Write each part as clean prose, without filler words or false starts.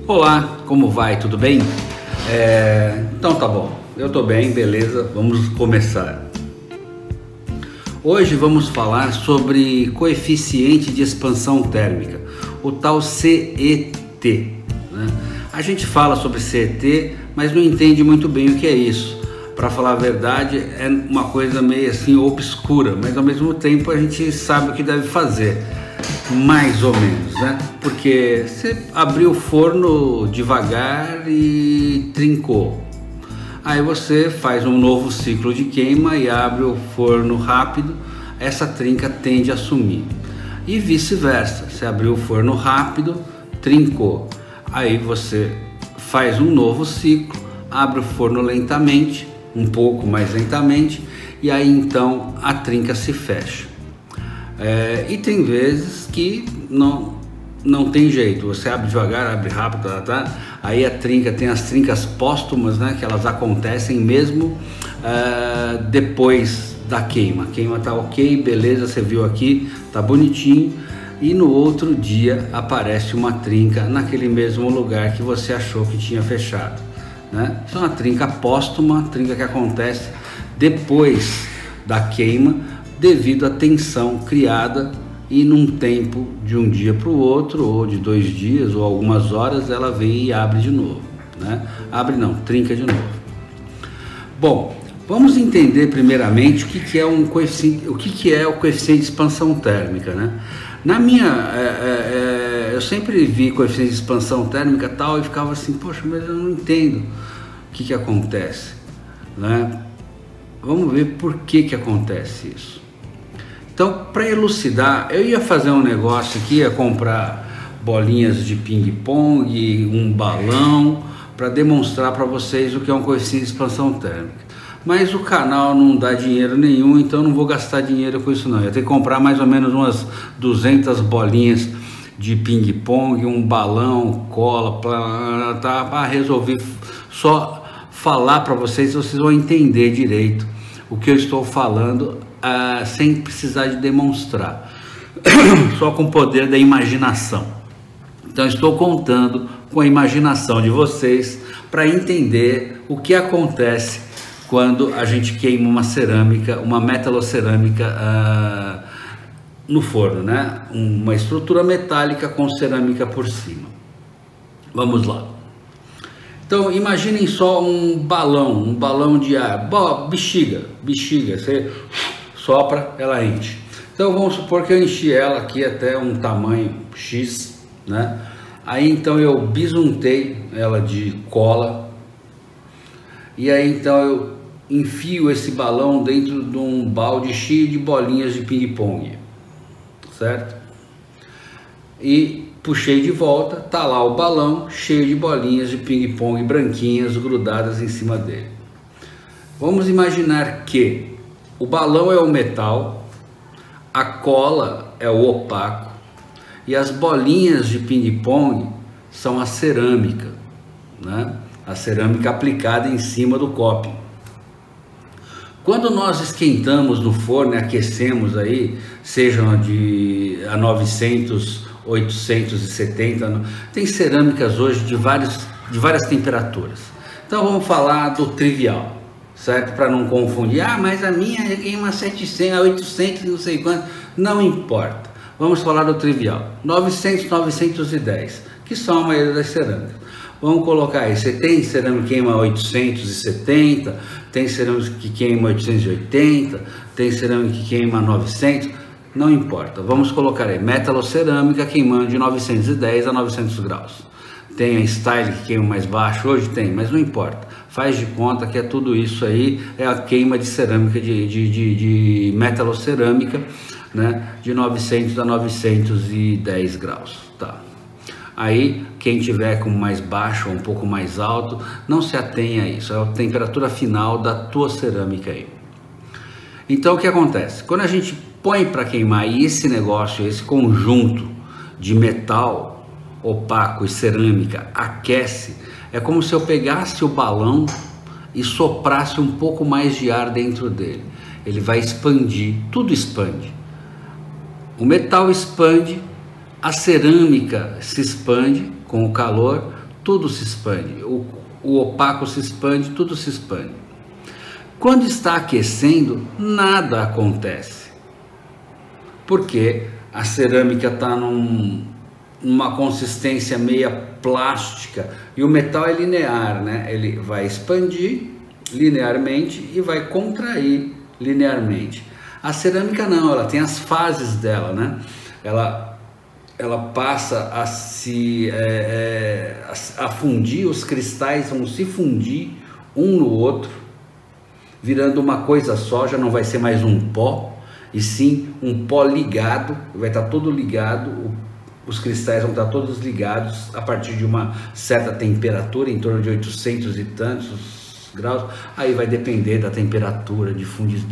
Olá, como vai? Tudo bem? Então tá bom, eu tô bem, beleza, vamos começar. Hoje vamos falar sobre coeficiente de expansão térmica, o tal CET, né? A gente fala sobre CET, mas não entende muito bem o que é isso. Para falar a verdade, é uma coisa meio assim obscura, mas ao mesmo tempo a gente sabe o que deve fazer. Mais ou menos, né? Porque você abriu o forno devagar e trincou. Aí você faz um novo ciclo de queima e abre o forno rápido, essa trinca tende a sumir. E vice-versa, você abriu o forno rápido, trincou. Aí você faz um novo ciclo, abre o forno lentamente, um pouco mais lentamente, e aí então a trinca se fecha. E tem vezes que não tem jeito, você abre devagar, abre rápido, aí a trinca tem as trincas póstumas, né, que elas acontecem mesmo depois da queima. A queima tá ok, beleza, você viu aqui, tá bonitinho, e no outro dia aparece uma trinca naquele mesmo lugar que você achou que tinha fechado, né? Isso é uma trinca póstuma, trinca que acontece depois da queima, devido à tensão criada, e num tempo de um dia para o outro, ou de 2 dias, ou algumas horas, ela vem e abre de novo, né? Abre não, trinca de novo. Bom, vamos entender primeiramente o que é um coeficiente, o que é o coeficiente de expansão térmica, né? Na minha, eu sempre vi coeficiente de expansão térmica tal e ficava assim, poxa, mas eu não entendo o que acontece, né? Vamos ver por que acontece isso. Então, para elucidar, eu ia fazer um negócio aqui, ia comprar bolinhas de ping-pong, um balão, para demonstrar para vocês o que é um coeficiente de expansão térmica. Mas o canal não dá dinheiro nenhum, então não vou gastar dinheiro com isso não. Eu ia ter que comprar mais ou menos umas 200 bolinhas de ping-pong, um balão, cola, para resolver só falar para vocês, vocês vão entender direito o que eu estou falando, sem precisar de demonstrar, só com o poder da imaginação. Então estou contando com a imaginação de vocês para entender o que acontece quando a gente queima uma cerâmica, uma metalocerâmica no forno, né? Uma estrutura metálica com cerâmica por cima. Vamos lá. Então imaginem só um balão de ar, bexiga, você sopra, ela enche. Então vamos supor que eu enchi ela aqui até um tamanho X, né? Aí então eu bisuntei ela de cola, e aí então eu enfio esse balão dentro de um balde cheio de bolinhas de ping-pong, certo? E puxei de volta, tá lá o balão cheio de bolinhas de ping-pong branquinhas grudadas em cima dele. Vamos imaginar que o balão é o metal, a cola é o opaco e as bolinhas de ping-pong são a cerâmica, né? A cerâmica aplicada em cima do copo. Quando nós esquentamos no forno e aquecemos aí, sejam a 900, 870, tem cerâmicas hoje de várias temperaturas. Então vamos falar do trivial, certo? Para não confundir, mas a minha queima 700, 800, não sei quanto, não importa. Vamos falar do trivial, 900, 910, que são a maioria das cerâmicas. Vamos colocar aí, você tem cerâmica que queima 870, tem cerâmica que queima 880, tem cerâmica que queima 900, não importa. Vamos colocar aí, metalocerâmica queimando de 910 a 900 graus. Tem a style que queima mais baixo, hoje tem, mas não importa. Faz de conta que é tudo isso aí, é a queima de cerâmica, de metalocerâmica, né, de 900 a 910 graus, tá? Aí, quem tiver com mais baixo ou um pouco mais alto, não se atenha a isso, é a temperatura final da tua cerâmica aí. Então, o que acontece? Quando a gente põe para queimar e esse negócio, esse conjunto de metal opaco e cerâmica aquece, é como se eu pegasse o balão e soprasse um pouco mais de ar dentro dele. Ele vai expandir, tudo expande. O metal expande, a cerâmica se expande com o calor, tudo se expande, o opaco se expande, tudo se expande. Quando está aquecendo, nada acontece, porque a cerâmica está numa consistência meia plástica e o metal é linear, né? Ele vai expandir linearmente e vai contrair linearmente. A cerâmica não, ela tem as fases dela, né? Ela passa a fundir, os cristais vão se fundir um no outro, virando uma coisa só, já não vai ser mais um pó, e sim um pó ligado, vai estar todo ligado, os cristais vão estar todos ligados a partir de uma certa temperatura, em torno de 800 e tantos graus, aí vai depender da temperatura de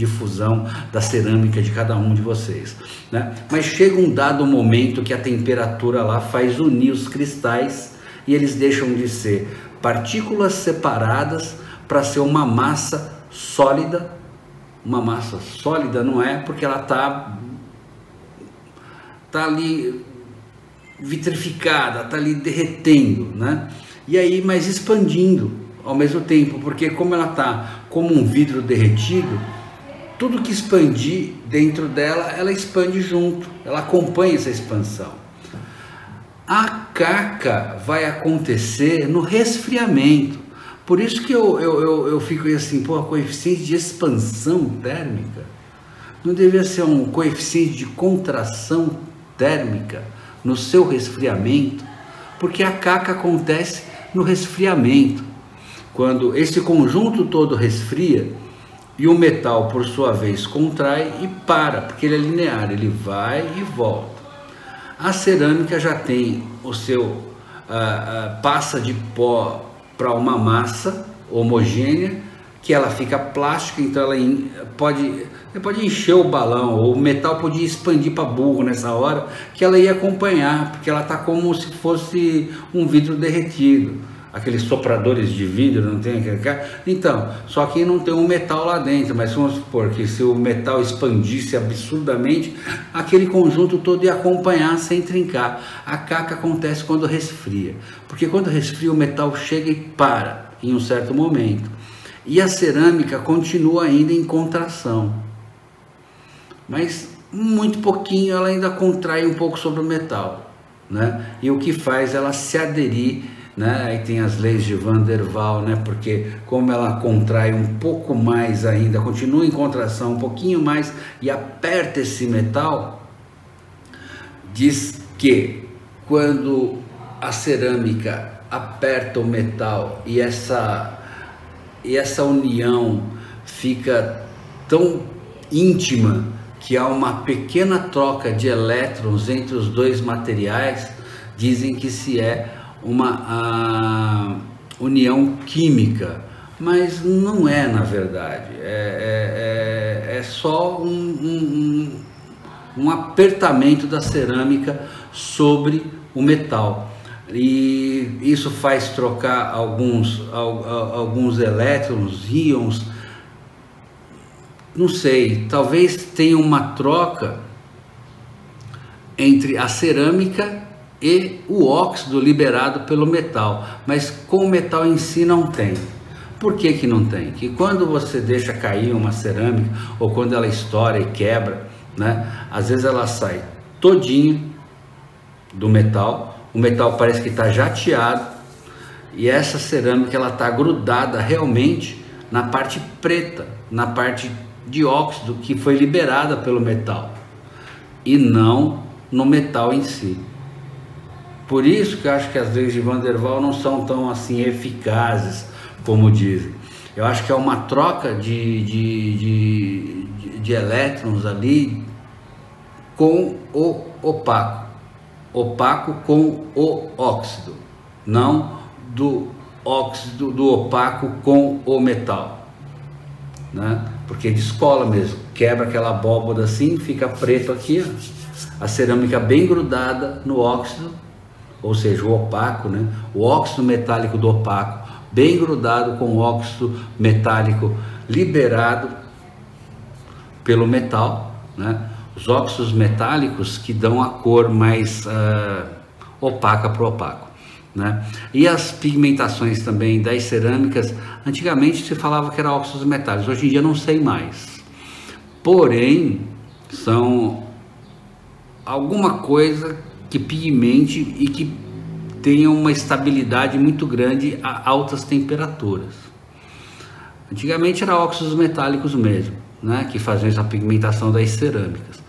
fusão da cerâmica de cada um de vocês, né? Mas chega um dado momento que a temperatura lá faz unir os cristais e eles deixam de ser partículas separadas para ser uma massa sólida. Uma massa sólida não é, porque ela tá ali vitrificada, tá ali derretendo, né? E aí, mas expandindo ao mesmo tempo, porque como ela tá como um vidro derretido, tudo que expandir dentro dela, ela expande junto, ela acompanha essa expansão. A caca vai acontecer no resfriamento, por isso que eu fico assim, pô, coeficiente de expansão térmica não deveria ser um coeficiente de contração térmica no seu resfriamento, porque a caca acontece no resfriamento. Quando esse conjunto todo resfria e o metal, por sua vez, contrai e para, porque ele é linear, ele vai e volta. A cerâmica já tem o seu, passa de pó para uma massa homogênea, que ela fica plástica, então ela pode encher o balão, ou o metal podia expandir para burro nessa hora, que ela ia acompanhar, porque ela está como se fosse um vidro derretido. Aqueles sopradores de vidro, não tem aquele cara? Então, só que não tem um metal lá dentro, mas vamos supor que se o metal expandisse absurdamente, aquele conjunto todo ia acompanhar sem trincar. A caca acontece quando resfria, porque quando resfria o metal chega e para em um certo momento, e a cerâmica continua ainda em contração, mas muito pouquinho ela ainda contrai um pouco sobre o metal, né? E o que faz ela se aderir, né? Aí tem as leis de Van der Waals, né? Porque como ela contrai um pouco mais ainda, continua em contração um pouquinho mais e aperta esse metal, diz que quando a cerâmica aperta o metal e essa união fica tão íntima que há uma pequena troca de elétrons entre os dois materiais, dizem que se é uma união química, mas não é, na verdade, é só um apertamento da cerâmica sobre o metal, e isso faz trocar alguns elétrons, íons, não sei, talvez tenha uma troca entre a cerâmica e o óxido liberado pelo metal, mas com o metal em si não tem. Por que que não tem? Que quando você deixa cair uma cerâmica, ou quando ela estoura e quebra, né, às vezes ela sai todinha do metal, o metal parece que está jateado, e essa cerâmica ela está grudada realmente na parte preta, na parte de óxido que foi liberada pelo metal, e não no metal em si. Por isso que eu acho que as leis de Van der Waals não são tão assim eficazes como dizem. Eu acho que é uma troca de elétrons ali com o opaco com o óxido, não do óxido do opaco com o metal, né? Porque descola mesmo, quebra aquela abóboda assim, fica preto aqui, ó, a cerâmica bem grudada no óxido, ou seja, o opaco, né? O óxido metálico do opaco bem grudado com o óxido metálico liberado pelo metal, né? Os óxidos metálicos que dão a cor mais opaca para o opaco. né? E as pigmentações também das cerâmicas, antigamente se falava que era óxidos metálicos, hoje em dia não sei mais. Porém, são alguma coisa que pigmente e que tenha uma estabilidade muito grande a altas temperaturas. Antigamente era óxidos metálicos mesmo, né, que faziam essa pigmentação das cerâmicas.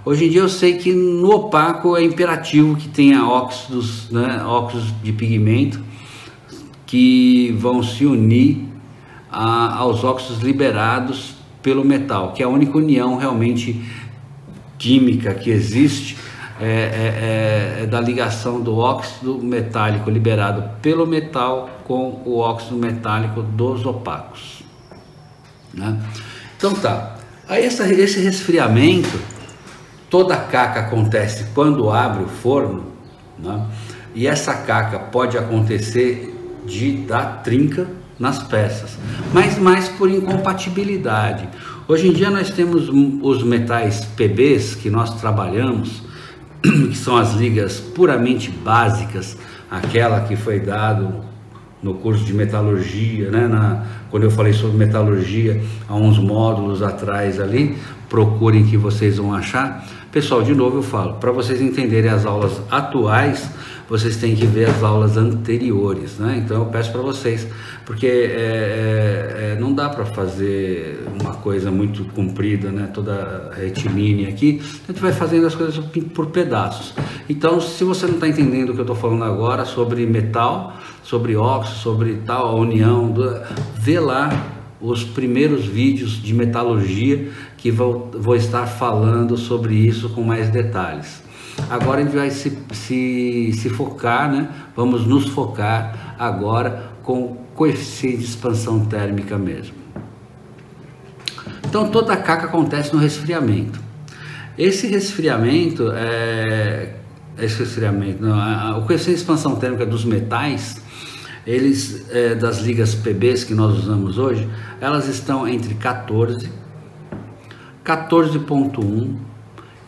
Hoje em dia eu sei que no opaco é imperativo que tenha óxidos, né, óxidos de pigmento que vão se unir aos óxidos liberados pelo metal, que é a única união realmente química que existe, é da ligação do óxido metálico liberado pelo metal com o óxido metálico dos opacos, né? Então tá, aí esse resfriamento, toda a caca acontece quando abre o forno, né? E essa caca pode acontecer de dar trinca nas peças, mas mais por incompatibilidade. Hoje em dia nós temos os metais PBs que nós trabalhamos, que são as ligas puramente básicas, aquela que foi dado no curso de metalurgia, né? Quando eu falei sobre metalurgia há uns módulos atrás ali, procurem que vocês vão achar. Pessoal, de novo eu falo, para vocês entenderem as aulas atuais, vocês têm que ver as aulas anteriores, né? Então eu peço para vocês, porque não dá para fazer uma coisa muito comprida, né? Toda retilínea aqui, a gente vai fazendo as coisas por pedaços. Então, se você não está entendendo o que eu estou falando agora sobre metal, sobre óxido, sobre tal, a união, vê lá os primeiros vídeos de metalurgia que vou estar falando sobre isso com mais detalhes. Agora a gente vai se focar, né? Vamos nos focar agora com coeficiente de expansão térmica mesmo. Então toda a caca acontece no resfriamento. Esse resfriamento, o coeficiente de expansão térmica dos metais, eles, das ligas PBs que nós usamos hoje, elas estão entre 14, 14.1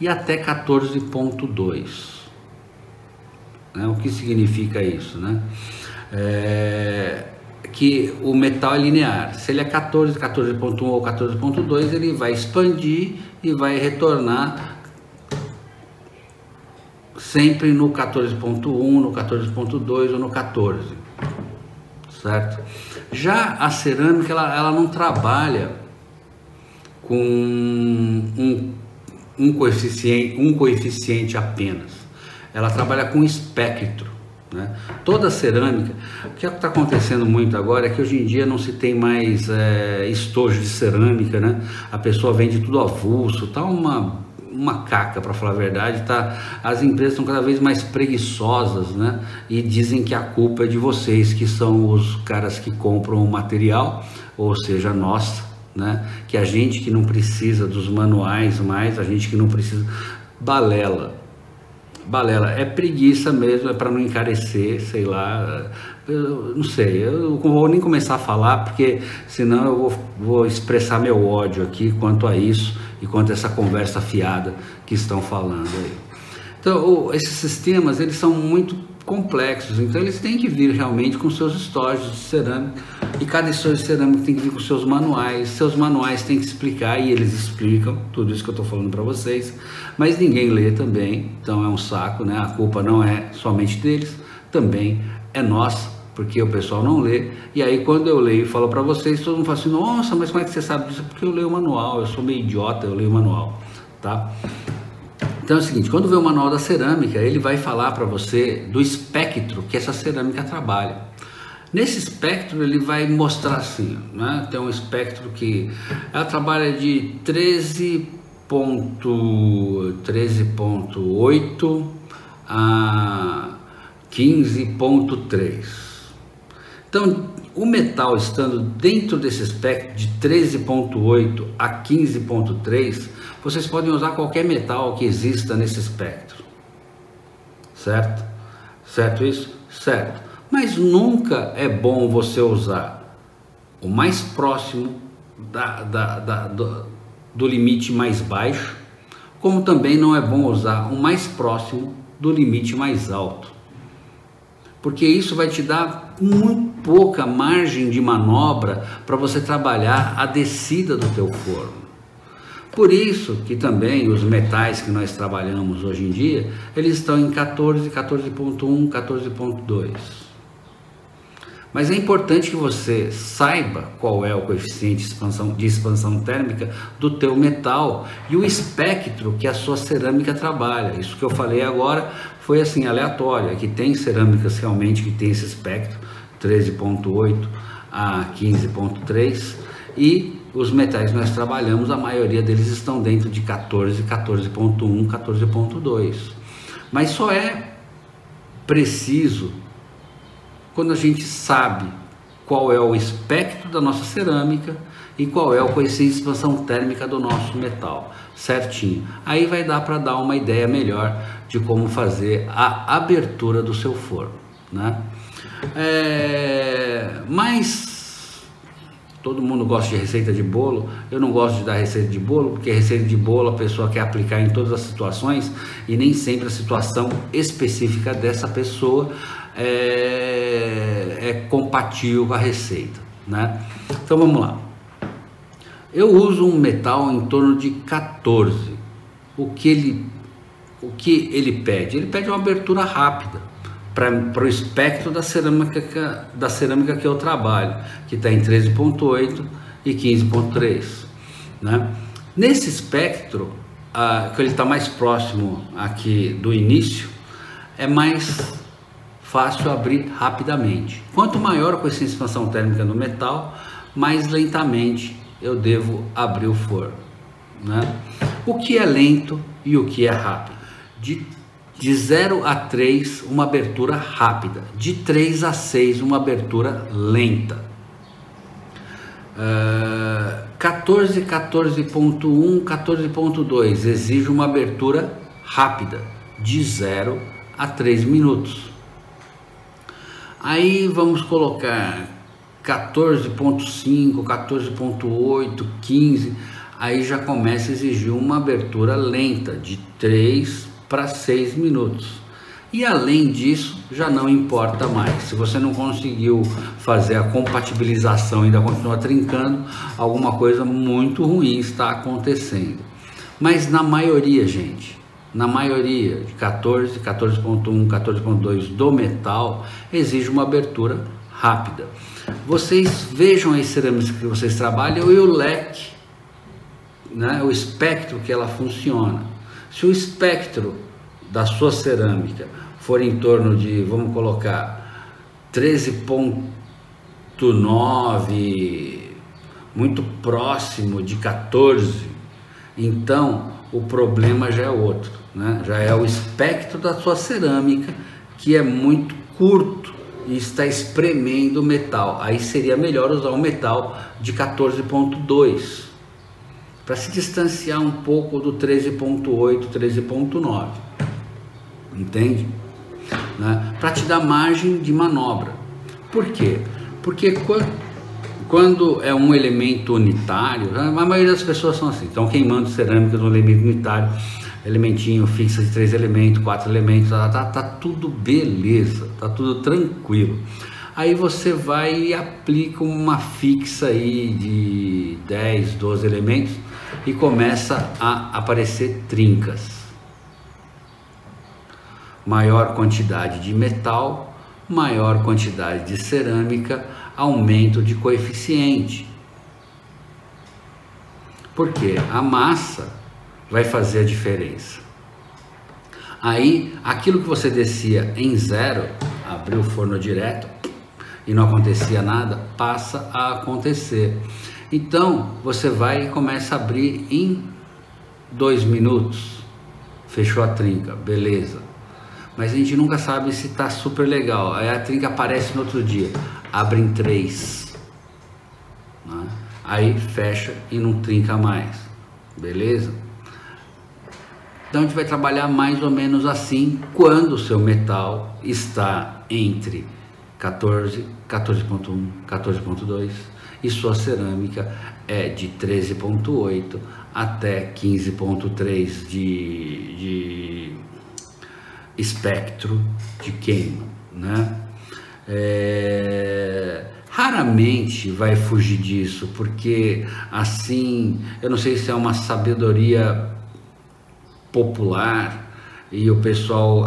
e até 14.2. Né? O que significa isso, né? Que o metal é linear. Se ele é 14, 14.1 ou 14.2, ele vai expandir e vai retornar sempre no 14.1, no 14.2 ou no 14, certo? Já a cerâmica, ela não trabalha com um coeficiente apenas, ela trabalha com espectro, né? Toda cerâmica, o que está acontecendo muito agora é que hoje em dia não se tem mais estojo de cerâmica, né? A pessoa vende tudo avulso, tá uma caca, para falar a verdade, tá? As empresas estão cada vez mais preguiçosas, né? E dizem que a culpa é de vocês, que são os caras que compram o material, ou seja, nós, né? Que a gente que não precisa dos manuais mais, a gente que não precisa, balela, é preguiça mesmo, é para não encarecer, sei lá, eu não sei, eu não vou nem começar a falar, porque senão eu vou expressar meu ódio aqui quanto a isso e quanto a essa conversa fiada que estão falando aí. Então, esses sistemas, eles são muito complexos, então eles têm que vir realmente com seus estojos de cerâmica, e cada estojo de cerâmica tem que vir com seus manuais têm que explicar, e eles explicam tudo isso que eu estou falando para vocês, mas ninguém lê também, então é um saco, né? A culpa não é somente deles, também é nossa, porque o pessoal não lê, e aí quando eu leio e falo para vocês, todo mundo fala assim, nossa, mas como é que você sabe disso? Porque eu leio o manual, eu sou meio idiota, eu leio o manual, tá? Então é o seguinte, quando vê o manual da cerâmica, ele vai falar para você do espectro que essa cerâmica trabalha. Nesse espectro ele vai mostrar assim, né? Tem um espectro que ela trabalha de 13.8 a 15.3. Então, o metal estando dentro desse espectro de 13.8 a 15.3, vocês podem usar qualquer metal que exista nesse espectro, certo? Certo isso? Certo. Mas nunca é bom você usar o mais próximo do limite mais baixo, como também não é bom usar o mais próximo do limite mais alto. porque isso vai te dar muito pouca margem de manobra para você trabalhar a descida do teu forno. Por isso que também os metais que nós trabalhamos hoje em dia, eles estão em 14, 14.1, 14.2. Mas é importante que você saiba qual é o coeficiente de expansão térmica do teu metal e o espectro que a sua cerâmica trabalha. Isso que eu falei agora foi assim, aleatório. Aqui tem cerâmicas realmente que tem esse espectro, 13.8 a 15.3, e os metais que nós trabalhamos, a maioria deles estão dentro de 14, 14.1, 14.2. Mas só é preciso quando a gente sabe qual é o espectro da nossa cerâmica e qual é o coeficiente de expansão térmica do nosso metal, certinho. Aí vai dar para dar uma ideia melhor de como fazer a abertura do seu forno, né? Mas todo mundo gosta de receita de bolo. Eu não gosto de dar receita de bolo, porque receita de bolo a pessoa quer aplicar em todas as situações e nem sempre a situação específica dessa pessoa é compatível com a receita, né? Então vamos lá. Eu uso um metal em torno de 14. O que ele pede? Ele pede uma abertura rápida para o espectro da cerâmica que eu trabalho, que está em 13.8 e 15.3, né? Nesse espectro, que ele está mais próximo aqui do início, é mais fácil abrir rapidamente. Quanto maior a coeficiente de expansão térmica no metal, mais lentamente eu devo abrir o forno, né? O que é lento e o que é rápido? De 0 a 3, uma abertura rápida. De 3 a 6, uma abertura lenta. 14, 14.1, 14.2 exige uma abertura rápida, de 0 a 3 minutos. Aí vamos colocar 14.5, 14.8, 15, aí já começa a exigir uma abertura lenta, de 3 para 6 minutos. E além disso, já não importa mais. Se você não conseguiu fazer a compatibilização e ainda continua trincando, alguma coisa muito ruim está acontecendo. Mas na maioria, gente, na maioria de 14, 14.1, 14.2 do metal, exige uma abertura rápida. Vocês vejam as cerâmicas que vocês trabalham e o leque, né, o espectro que ela funciona. Se o espectro da sua cerâmica for em torno de, vamos colocar, 13.9, muito próximo de 14, então o problema já é outro, né? Já é o espectro da sua cerâmica que é muito curto e está espremendo o metal. Aí seria melhor usar um metal de 14.2 para se distanciar um pouco do 13.8, 13.9, entende? Né? Para te dar margem de manobra. Por quê? Porque quando é um elemento unitário, a maioria das pessoas são assim, estão queimando cerâmicas no elemento unitário, elementinho fixa de 3 elementos, 4 elementos, tá tudo beleza, tá tudo tranquilo. Aí você vai e aplica uma fixa aí de 10, 12 elementos e começa a aparecer trincas. Maior quantidade de metal, maior quantidade de cerâmica, aumento de coeficiente. Porque a massa vai fazer a diferença. Aí, aquilo que você descia em 0, abriu o forno direto e não acontecia nada, passa a acontecer. Então, você vai e começa a abrir em 2 minutos. Fechou a trinca, beleza. Mas a gente nunca sabe se tá super legal. Aí a trinca aparece no outro dia, abre em 3, né? Aí fecha e não trinca mais, beleza? Então a gente vai trabalhar mais ou menos assim quando o seu metal está entre 14, 14.1, 14.2 e sua cerâmica é de 13.8 até 15.3 de espectro de queima, né? Raramente vai fugir disso, porque assim, eu não sei se é uma sabedoria popular e o pessoal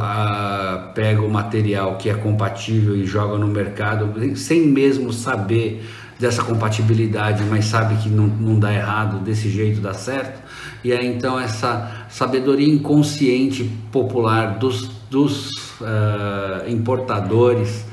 pega o material que é compatível e joga no mercado sem mesmo saber dessa compatibilidade, mas sabe que não dá errado, desse jeito dá certo. E aí então essa sabedoria inconsciente popular dos importadores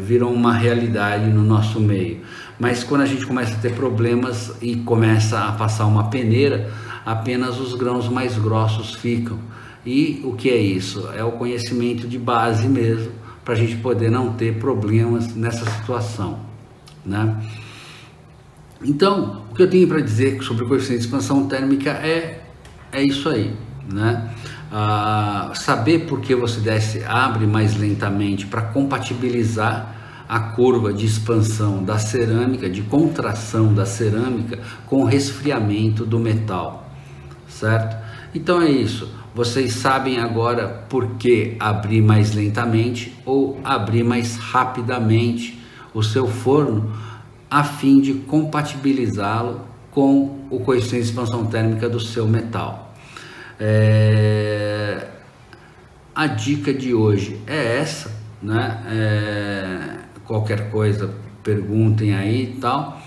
viram uma realidade no nosso meio. Mas quando a gente começa a ter problemas e começa a passar uma peneira, apenas os grãos mais grossos ficam. E o que é isso? É o conhecimento de base mesmo, para a gente poder não ter problemas nessa situação, né? Então, o que eu tenho para dizer sobre o coeficiente de expansão térmica é isso aí, né? Saber por que você abre mais lentamente para compatibilizar a curva de expansão da cerâmica, de contração da cerâmica com o resfriamento do metal, certo? Então é isso, vocês sabem agora por que abrir mais lentamente ou abrir mais rapidamente o seu forno a fim de compatibilizá-lo com o coeficiente de expansão térmica do seu metal. A dica de hoje é essa, né? Qualquer coisa perguntem aí e tal,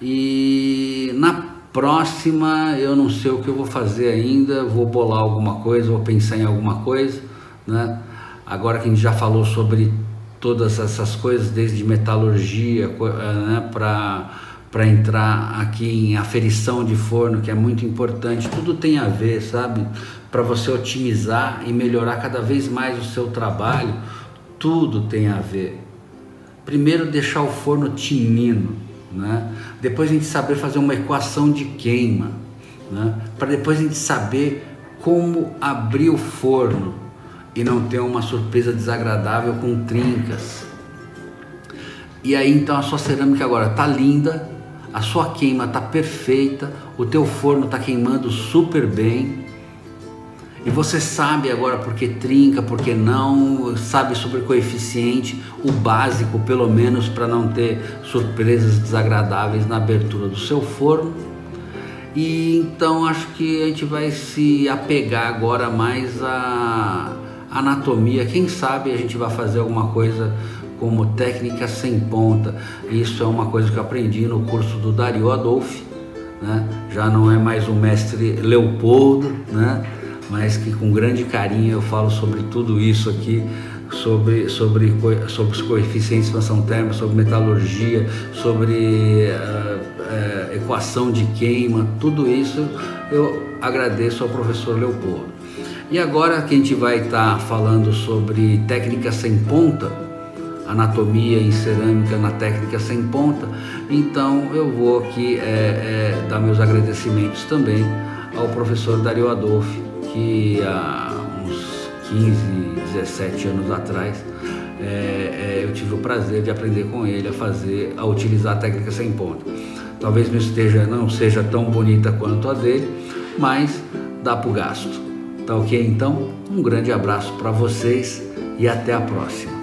e na próxima eu não sei o que eu vou fazer ainda, vou bolar alguma coisa, vou pensar em alguma coisa, né? Agora que a gente já falou sobre todas essas coisas, desde metalurgia, né, para entrar aqui em aferição de forno, que é muito importante, tudo tem a ver, sabe? Para você otimizar e melhorar cada vez mais o seu trabalho, tudo tem a ver. Primeiro deixar o forno tinindo, né? Depois a gente saber fazer uma equação de queima, né? Para depois a gente saber como abrir o forno e não ter uma surpresa desagradável com trincas. E aí então a sua cerâmica agora tá linda, a sua queima tá perfeita, o teu forno tá queimando super bem. E você sabe agora por que trinca, por que não, sabe sobre coeficiente, o básico pelo menos, para não ter surpresas desagradáveis na abertura do seu forno. E então acho que a gente vai se apegar agora mais à anatomia. Quem sabe a gente vai fazer alguma coisa como técnica sem ponta. Isso é uma coisa que eu aprendi no curso do Dario Adolphi, né? Já não é mais o mestre Leopoldo, né? Mas que com grande carinho eu falo sobre tudo isso aqui, sobre os coeficientes de expansão térmica, sobre metalurgia, sobre equação de queima, tudo isso eu agradeço ao professor Leopoldo. E agora que a gente vai estar falando sobre técnica sem ponta, anatomia em cerâmica na técnica sem ponta, então eu vou aqui dar meus agradecimentos também ao professor Dario Adolphi, que há uns 15, 17 anos atrás eu tive o prazer de aprender com ele a utilizar a técnica sem ponta. Talvez não seja tão bonita quanto a dele, mas dá para o gasto. Tá ok? Então, um grande abraço para vocês e até a próxima.